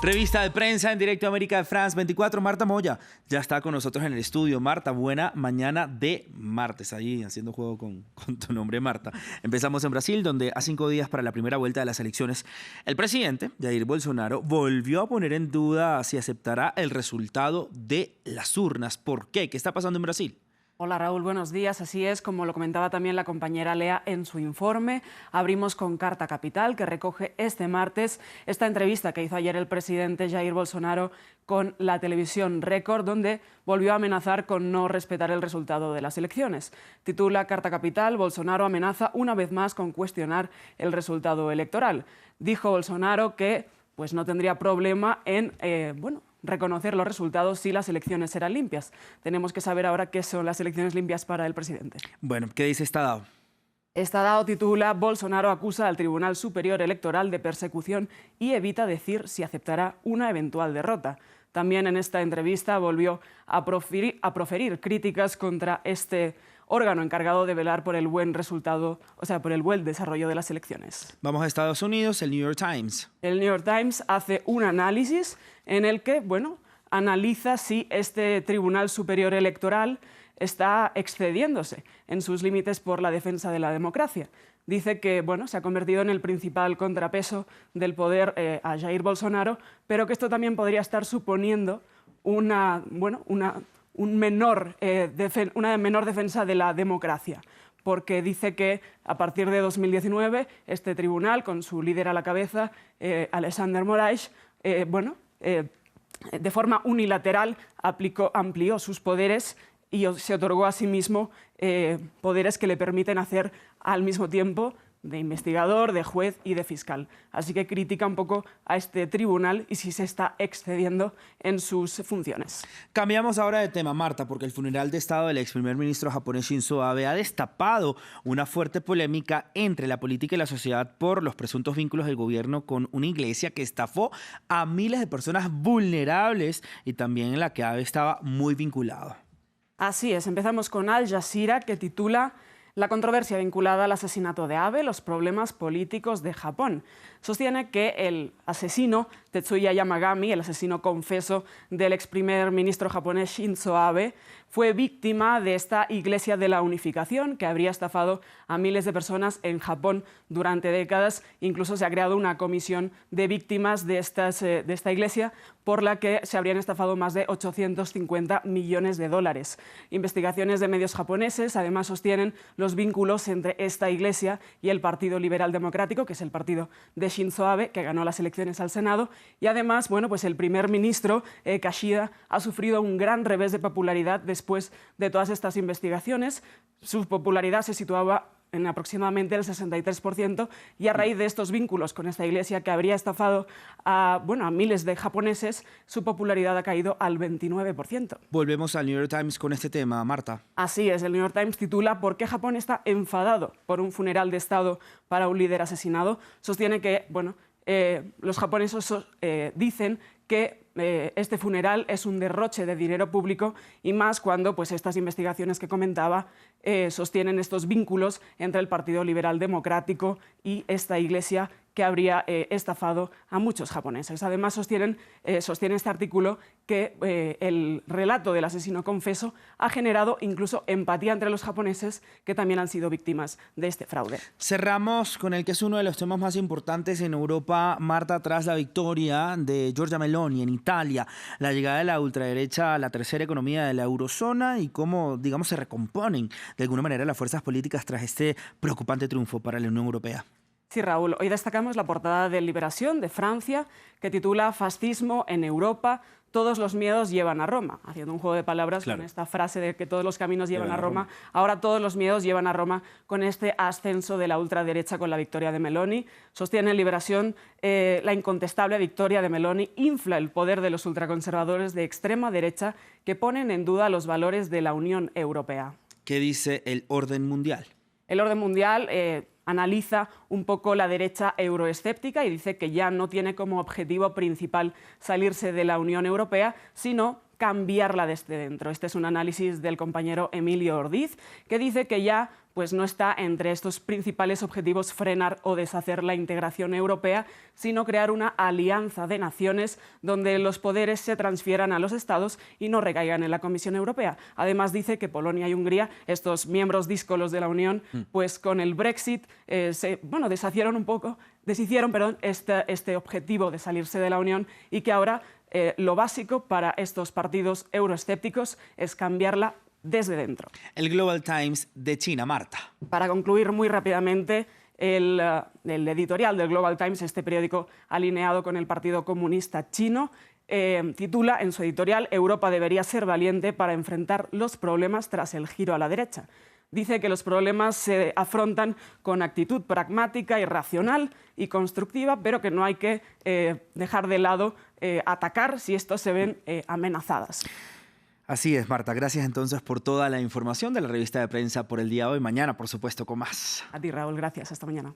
Revista de prensa en directo a América de France 24. Marta Moya ya está con nosotros en el estudio. Marta, buena mañana de martes. Ahí haciendo juego con tu nombre, Marta. Empezamos en Brasil, donde a 5 días para la primera vuelta de las elecciones, el presidente Jair Bolsonaro volvió a poner en duda si aceptará el resultado de las urnas. ¿Por qué? ¿Qué está pasando en Brasil? Hola Raúl, buenos días. Así es, como lo comentaba también la compañera Lea en su informe, abrimos con Carta Capital, que recoge este martes esta entrevista que hizo ayer el presidente Jair Bolsonaro con la televisión Record, donde volvió a amenazar con no respetar el resultado de las elecciones. Titula Carta Capital: Bolsonaro amenaza una vez más con cuestionar el resultado electoral. Dijo Bolsonaro que no tendría problema en reconocer los resultados si las elecciones eran limpias. Tenemos que saber ahora qué son las elecciones limpias para el presidente. Bueno, ¿qué dice Estadao? Estadao titula: Bolsonaro acusa al Tribunal Superior Electoral de persecución y evita decir si aceptará una eventual derrota. También en esta entrevista volvió a proferir críticas contra este órgano encargado de velar por el buen resultado, por el buen desarrollo de las elecciones. Vamos a Estados Unidos, el New York Times. El New York Times hace un análisis en el que, analiza si este Tribunal Superior Electoral está excediéndose en sus límites por la defensa de la democracia. Dice que se ha convertido en el principal contrapeso del poder a Jair Bolsonaro, pero que esto también podría estar suponiendo una menor defensa de la democracia, porque dice que a partir de 2019 este tribunal, con su líder a la cabeza, Alexander Moraes, de forma unilateral amplió sus poderes y se otorgó a sí mismo poderes que le permiten hacer al mismo tiempo de investigador, de juez y de fiscal. Así que critica un poco a este tribunal y si se está excediendo en sus funciones. Cambiamos ahora de tema, Marta, porque el funeral de Estado del ex primer ministro japonés Shinzo Abe ha destapado una fuerte polémica entre la política y la sociedad por los presuntos vínculos del gobierno con una iglesia que estafó a miles de personas vulnerables y también en la que Abe estaba muy vinculado. Así es, empezamos con Al Jazeera, que titula: La controversia vinculada al asesinato de Abe, los problemas políticos de Japón. Sostiene que el asesino, Tetsuya Yamagami, el asesino confeso del ex primer ministro japonés Shinzo Abe, fue víctima de esta Iglesia de la Unificación que habría estafado a miles de personas en Japón durante décadas. Incluso se ha creado una comisión de víctimas de esta iglesia por la que se habrían estafado más de 850 millones de dólares. Investigaciones de medios japoneses además sostienen los vínculos entre esta iglesia y el Partido Liberal Democrático, que es el partido de Shinzo Abe, que ganó las elecciones al Senado. Y además, el primer ministro, Kishida, ha sufrido un gran revés de popularidad después de todas estas investigaciones. Su popularidad se situaba en aproximadamente el 63%, y a raíz de estos vínculos con esta iglesia que habría estafado a miles de japoneses, su popularidad ha caído al 29%. Volvemos al New York Times con este tema, Marta. Así es, el New York Times titula: ¿Por qué Japón está enfadado por un funeral de Estado para un líder asesinado? Sostiene que los japoneses dicen que este funeral es un derroche de dinero público, y más cuando estas investigaciones que comentaba sostienen estos vínculos entre el Partido Liberal Democrático y esta iglesia que habría estafado a muchos japoneses. Además, sostiene este artículo que el relato del asesino confeso ha generado incluso empatía entre los japoneses, que también han sido víctimas de este fraude. Cerramos con el que es uno de los temas más importantes en Europa, Marta, tras la victoria de Giorgia Meloni en Italia, la llegada de la ultraderecha a la tercera economía de la eurozona y cómo, se recomponen de alguna manera las fuerzas políticas tras este preocupante triunfo para la Unión Europea. Sí, Raúl, hoy destacamos la portada de Liberación de Francia, que titula: Fascismo en Europa, todos los miedos llevan a Roma, haciendo un juego de palabras con esta frase de que todos los caminos llevan a Roma. Ahora todos los miedos llevan a Roma, con este ascenso de la ultraderecha con la victoria de Meloni. Sostiene en Liberación: la incontestable victoria de Meloni infla el poder de los ultraconservadores de extrema derecha que ponen en duda los valores de la Unión Europea. ¿Qué dice el orden mundial? El orden mundial analiza un poco la derecha euroescéptica y dice que ya no tiene como objetivo principal salirse de la Unión Europea, sino cambiarla desde dentro. Este es un análisis del compañero Emilio Ordiz, que dice que ya pues no está entre estos principales objetivos frenar o deshacer la integración europea, sino crear una alianza de naciones donde los poderes se transfieran a los Estados y no recaigan en la Comisión Europea. Además, dice que Polonia y Hungría, estos miembros díscolos de la Unión, pues con el Brexit deshicieron este objetivo de salirse de la Unión, y que ahora lo básico para estos partidos euroescépticos es cambiarla desde dentro. El Global Times de China, Marta. Para concluir muy rápidamente, el editorial del Global Times, este periódico alineado con el Partido Comunista Chino, titula en su editorial: Europa debería ser valiente para enfrentar los problemas tras el giro a la derecha. Dice que los problemas se afrontan con actitud pragmática y racional y constructiva, pero que no hay que dejar de lado atacar si estos se ven amenazadas. Así es, Marta. Gracias entonces por toda la información de la revista de prensa por el día de hoy. Mañana, por supuesto, con más. A ti, Raúl. Gracias. Hasta mañana.